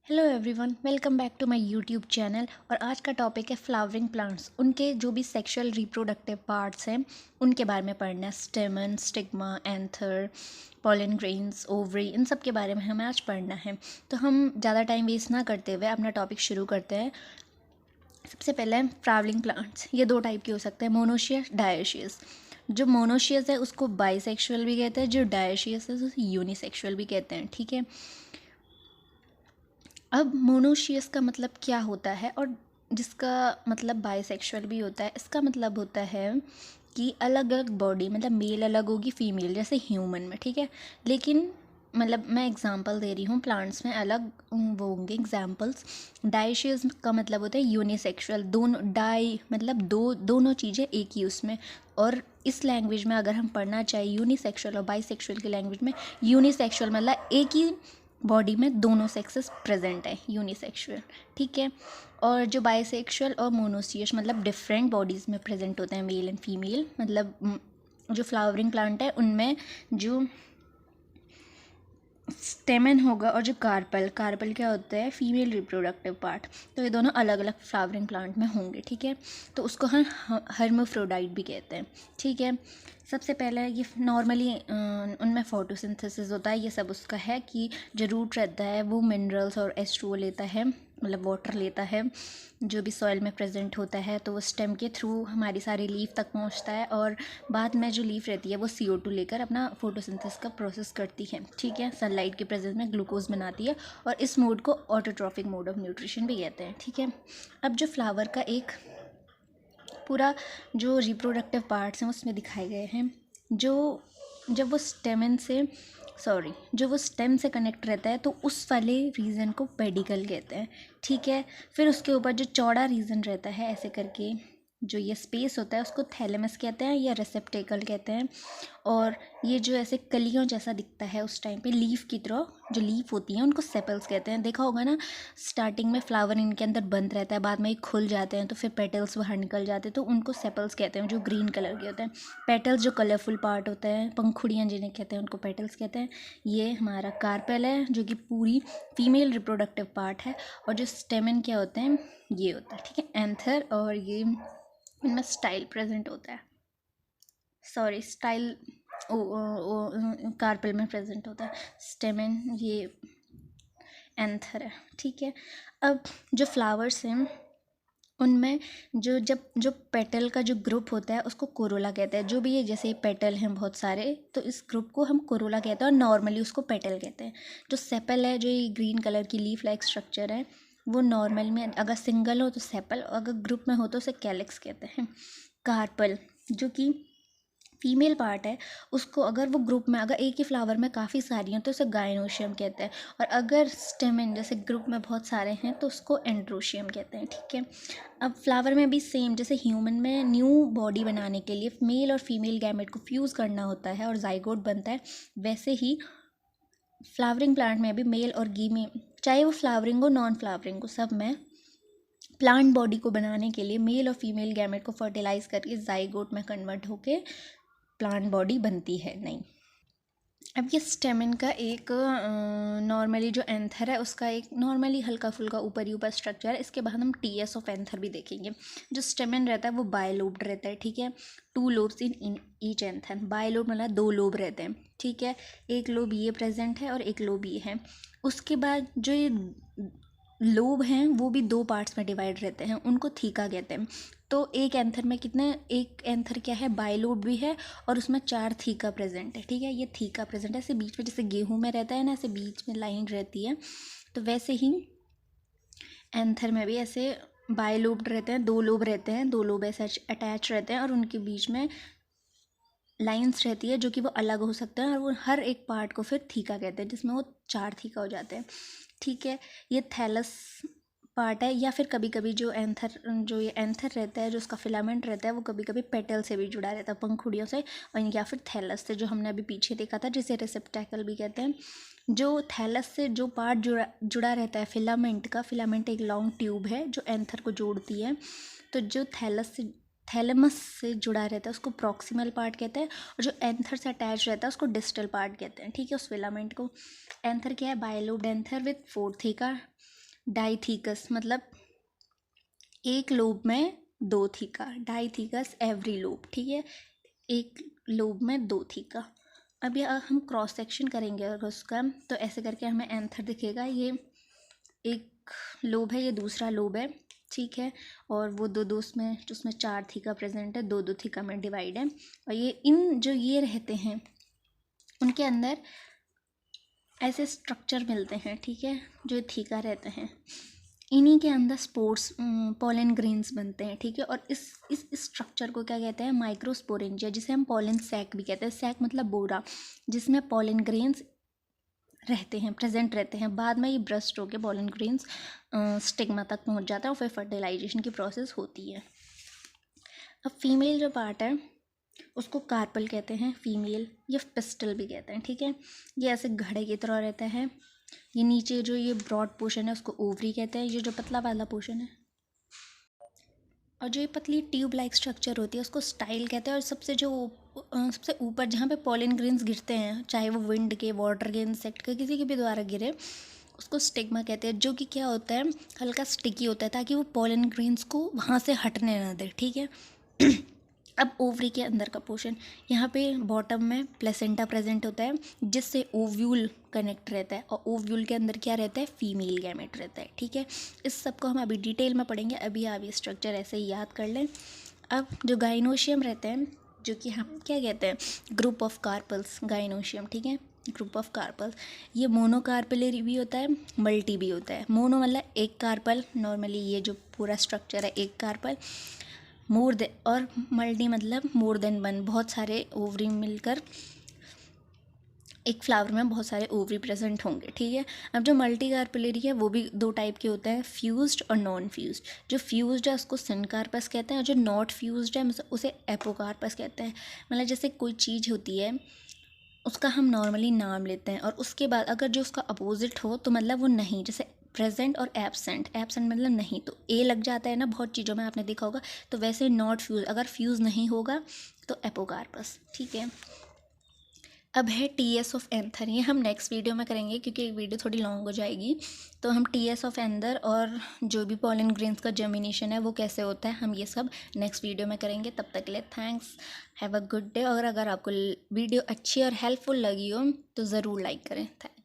Hello everyone, welcome back to my YouTube channel. और आज का टॉपिक है फ्लावरिंग प्लांट्स। उनके जो भी सेक्सुअल रिप्रोडक्टिव पार्ट्स हैं उनके बारे में पढ़ना है। Stamen, stigma, anther, pollen grains, ovary, इन सब के बारे में हमें आज पढ़ना है। तो हम ज़्यादा टाइम वेस्ट ना करते हुए अपना टॉपिक शुरू करते हैं। सबसे पहले फ्लावरिंग प्लांट्स। ये दो टाइप के हो सकते हैं, मोनोशियस, डायोशियस। जो मोनोशियस है उसको बाइसेक्सुअल भी कहते हैं, जो डायोशियस है उसे यूनिसेक्सुअल भी कहते हैं। ठीक है, अब मोनोशियस का मतलब क्या होता है और जिसका मतलब बाइसेक्सुअल भी होता है, इसका मतलब होता है कि अलग अलग बॉडी, मतलब मेल अलग होगी फीमेल, जैसे ह्यूमन में। ठीक है, लेकिन मतलब मैं एग्जांपल दे रही हूँ, प्लांट्स में अलग वो होंगे एग्जांपल्स। डाइशियस का मतलब होता है यूनिसेक्सुअल, दोनों, डाई मतलब दोनों चीज़ें एक ही उसमें। और इस लैंग्वेज में अगर हम पढ़ना चाहें यूनिसेक्सुअल और बाइसेक्सुअल की लैंग्वेज में, यूनिसेक्सुअल मतलब एक ही बॉडी में दोनों सेक्सेस प्रेजेंट है, यूनिसेक्सुअल। ठीक है, और जो बाइसेक्सुअल और मोनोसियस मतलब डिफरेंट बॉडीज़ में प्रेजेंट होते हैं, मेल एंड फीमेल। मतलब जो फ्लावरिंग प्लांट है उनमें जो स्टेमन होगा और जो कार्पल, कार्पल क्या होता है, फीमेल रिप्रोडक्टिव पार्ट, तो ये दोनों अलग अलग फ्लावरिंग प्लांट में होंगे। ठीक है, तो उसको हम हर्माफ्रोडाइट भी कहते हैं। ठीक है, सबसे पहले ये नॉर्मली उनमें फोटोसिंथेसिस होता है, ये सब उसका है कि जो रूट रहता है वो मिनरल्स और H2O लेता है, मतलब वाटर लेता है जो भी सॉइल में प्रेजेंट होता है, तो वो स्टेम के थ्रू हमारी सारी लीफ तक पहुंचता है और बाद में जो लीफ रहती है वो CO2 लेकर अपना फोटोसिंथेसिस का प्रोसेस करती है। ठीक है, सनलाइट के प्रेजेंस में ग्लूकोज बनाती है और इस मोड को ऑटोट्रॉफिक मोड ऑफ न्यूट्रिशन भी कहते हैं। ठीक है, अब जो फ्लावर का एक पूरा जो रिप्रोडक्टिव पार्ट्स हैं उसमें दिखाए गए हैं। जो जब वो स्टेमन से जो वो स्टेम से कनेक्ट रहता है तो उस वाले रीजन को पेडिकल कहते हैं। ठीक है, फिर उसके ऊपर जो चौड़ा रीजन रहता है ऐसे करके, जो ये स्पेस होता है उसको थैलेमस कहते हैं या रिसेप्टेकल कहते हैं। और ये जो ऐसे कलियों जैसा दिखता है उस टाइम पे लीफ की तरह, जो लीफ होती हैं उनको सेपल्स कहते हैं। देखा होगा ना, स्टार्टिंग में फ्लावर इनके अंदर बंद रहता है, बाद में ये खुल जाते हैं तो फिर पेटल्स बाहर निकल जाते हैं, तो उनको सेपल्स कहते हैं, जो ग्रीन कलर के होते हैं। पेटल्स जो कलरफुल पार्ट होता है, पंखुड़ियाँ जिन्हें कहते हैं, उनको पेटल्स कहते हैं। ये हमारा कार्पेल है जो कि पूरी फीमेल रिप्रोडक्टिव पार्ट है। और जो स्टेमन क्या होते हैं, ये होता है। ठीक है, एंथर, और ये इनमें स्टाइल प्रेजेंट होता है, स्टाइल कार्पेल में प्रेजेंट होता है। स्टेमन ये एंथर है। ठीक है, अब जो फ्लावर्स हैं उनमें जो पेटल का जो ग्रुप होता है उसको कोरोला कहते हैं। जो भी ये जैसे पेटल हैं बहुत सारे, तो इस ग्रुप को हम कोरोला कहते हैं और नॉर्मली उसको पेटल कहते हैं। जो सेपल है, जो ये ग्रीन कलर की लीफ लाइक स्ट्रक्चर है, वो नॉर्मल में अगर सिंगल हो तो सेपल, अगर ग्रुप में हो तो उसे कैलिक्स कहते हैं। कार्पल जो कि फीमेल पार्ट है, उसको अगर वो ग्रुप में, अगर एक ही फ्लावर में काफ़ी सारी हैं तो उसे गायनोशियम कहते हैं। और अगर स्टेमन जैसे ग्रुप में बहुत सारे हैं तो उसको एंड्रोशियम कहते हैं। ठीक है, अब फ्लावर में भी सेम, जैसे ह्यूमन में न्यू बॉडी बनाने के लिए मेल और फीमेल गैमेट को फ्यूज़ करना होता है और जाइगोट बनता है, वैसे ही फ्लावरिंग प्लांट में भी मेल और फीमेल, चाहे वो फ्लावरिंग हो नॉन फ्लावरिंग हो, सब में प्लांट बॉडी को बनाने के लिए मेल और फीमेल गैमेट को फर्टिलाइज करके जाइगोट में कन्वर्ट होके प्लांट बॉडी बनती है। नहीं, अब ये स्टेमन का एक नॉर्मली जो एंथर है उसका एक नॉर्मली हल्का फुल्का ऊपर ही ऊपर स्ट्रक्चर है। इसके बाद हम TS ऑफ एंथर भी देखेंगे। जो स्टेमन रहता है वो बायलोब्ड रहता है। ठीक है, 2 lobes in each anther. Bilobed मतलब 2 लोब रहते हैं। ठीक है, एक लोब ये प्रेजेंट है और एक लोब ये है। उसके बाद जो ये लोब हैं वो भी 2 पार्ट्स में डिवाइड रहते हैं, उनको थीका कहते हैं। तो एक एंथर में कितने, एक एंथर क्या है, बायलोब भी है और उसमें 4 थीका प्रेजेंट है। ठीक है, ये थीका प्रेजेंट है, ऐसे बीच में जैसे गेहूं में रहता है ना, ऐसे बीच में लाइन रहती है, तो वैसे ही एंथर में भी ऐसे बायलोब रहते हैं, 2 लोब रहते हैं, 2 लोब ऐसे अटैच रहते हैं और उनके बीच में लाइंस रहती है जो कि वो अलग हो सकते हैं, और वो हर एक पार्ट को फिर थीका कहते हैं, जिसमें वो 4 थीका हो जाते हैं। ठीक है, ये थैलस पार्ट है, या फिर कभी कभी जो ये एंथर रहता है, जो उसका फिलामेंट रहता है, वो कभी कभी पेटल से भी जुड़ा रहता है, पंखुड़ियों से, और या फिर थैलस से, जो हमने अभी पीछे देखा था, जिसे रिसेप्टैकल भी कहते हैं। जो थैलस से जो पार्ट जुड़ा रहता है फिलामेंट का, फिलामेंट एक लॉन्ग ट्यूब है जो एंथर को जोड़ती है, तो जो थैलेमस से जुड़ा रहता है उसको प्रॉक्सिमल पार्ट कहते हैं, और जो एंथर से अटैच रहता है उसको डिस्टल पार्ट कहते हैं। ठीक है, उस फिलामेंट को। एंथर क्या है, bilobed anther with 4 theca, dithecous मतलब एक लोब में 2 थीका, डाइथीकस एवरी लोब, ठीक है, एक लोब में 2 थीका। अब ये हम क्रॉस सेक्शन करेंगे अगर उसका, तो ऐसे करके हमें एंथर दिखेगा। ये एक लोब है, ये दूसरा लोब है, ठीक है, और वो दो उसमें 4 थीका प्रेजेंट है, 2 थीका में डिवाइड है। और ये इन जो ये रहते हैं उनके अंदर ऐसे स्ट्रक्चर मिलते हैं, ठीक है, जो थीका रहते हैं, इन्हीं के अंदर स्पोर्स पॉलन ग्रेन्स बनते हैं, ठीक है। और इस स्ट्रक्चर को क्या कहते हैं, माइक्रोस्पोरेंजिया, जिसे हम पॉलन सैक भी कहते हैं। सैक मतलब बोरा, जिसमें पॉलन ग्रेन्स रहते हैं, प्रेजेंट रहते हैं। बाद में ये ब्रस्ट होकर पॉलन ग्रेन्स स्टिग्मा तक पहुंच जाता है और फिर फर्टिलाइजेशन की प्रोसेस होती है। अब फीमेल जो पार्ट है उसको कार्पल कहते हैं, फीमेल, या पिस्टल भी कहते हैं, ठीक है। ये ऐसे घड़े की तरह रहता है। ये नीचे जो ये ब्रॉड पोर्शन है उसको ओवरी कहते हैं, ये जो पतला वाला पोर्शन है, और जो ये पतली ट्यूब लाइक स्ट्रक्चर होती है उसको स्टाइल कहते हैं। और सबसे ऊपर जहाँ पे पॉलन ग्रेन्स गिरते हैं, चाहे वो विंड के, वाटर के, इंसेक्ट के, किसी के भी द्वारा गिरे, उसको स्टिग्मा कहते हैं, जो कि क्या होता है, हल्का स्टिकी होता है ताकि वो पॉलन ग्रेन्स को वहाँ से हटने ना दे, ठीक है। अब ओवरी के अंदर का पोर्शन, यहाँ पे बॉटम में प्लेसेंटा प्रेजेंट होता है, जिससे ओव्यूल कनेक्ट रहता है, और ओव्यूल के अंदर क्या रहता है, फीमेल गैमेट रहता है, ठीक है। इस सब को हम अभी डिटेल में पढ़ेंगे, अभी आप ये स्ट्रक्चर ऐसे ही याद कर लें। अब जो गाइनोशियम रहते हैं, जो कि हम क्या कहते हैं, ग्रुप ऑफ कार्पल्स, गाइनोशियम, ठीक है, ग्रुप ऑफ कार्पल्स। ये मोनोकार्पलरी भी होता है, मल्टी भी होता है। मोनो मतलब एक कार्पल, नॉर्मली ये जो पूरा स्ट्रक्चर है एक कार्पल, मोर देन, और मल्टी मतलब मोर देन वन, बहुत सारे ओवरी मिलकर एक फ्लावर में बहुत सारे ओवरी प्रेजेंट होंगे, ठीक है। अब जो मल्टी कार्पेलरी है वो भी 2 टाइप के होते हैं, फ्यूज्ड और नॉन फ्यूज्ड। जो फ्यूज्ड है उसको सिनकार्पस कहते हैं, और जो नॉट फ्यूज्ड है उसे एपोकार्पस कहते हैं। मतलब जैसे कोई चीज़ होती है उसका हम नॉर्मली नाम लेते हैं, और उसके बाद अगर जो उसका अपोजिट हो तो मतलब वो नहीं, जैसे प्रेजेंट और एब्सेंट, एब्सेंट मतलब नहीं, तो ए लग जाता है ना बहुत चीज़ों में, आपने देखा होगा। तो वैसे नॉट फ्यूज, अगर फ्यूज़ नहीं होगा तो एपोकार्पस, ठीक है। अब है टीएस ऑफ एंथर, ये हम नेक्स्ट वीडियो में करेंगे क्योंकि वीडियो थोड़ी लॉन्ग हो जाएगी। तो हम टीएस ऑफ एंथर और जो भी पॉलन ग्रेन्स का जर्मिनेशन है वो कैसे होता है, हम ये सब नेक्स्ट वीडियो में करेंगे। तब तक के लिए thanks, have a good day. और अगर आपको वीडियो अच्छी और हेल्पफुल लगी हो तो ज़रूर लाइक करें। थैंक्स।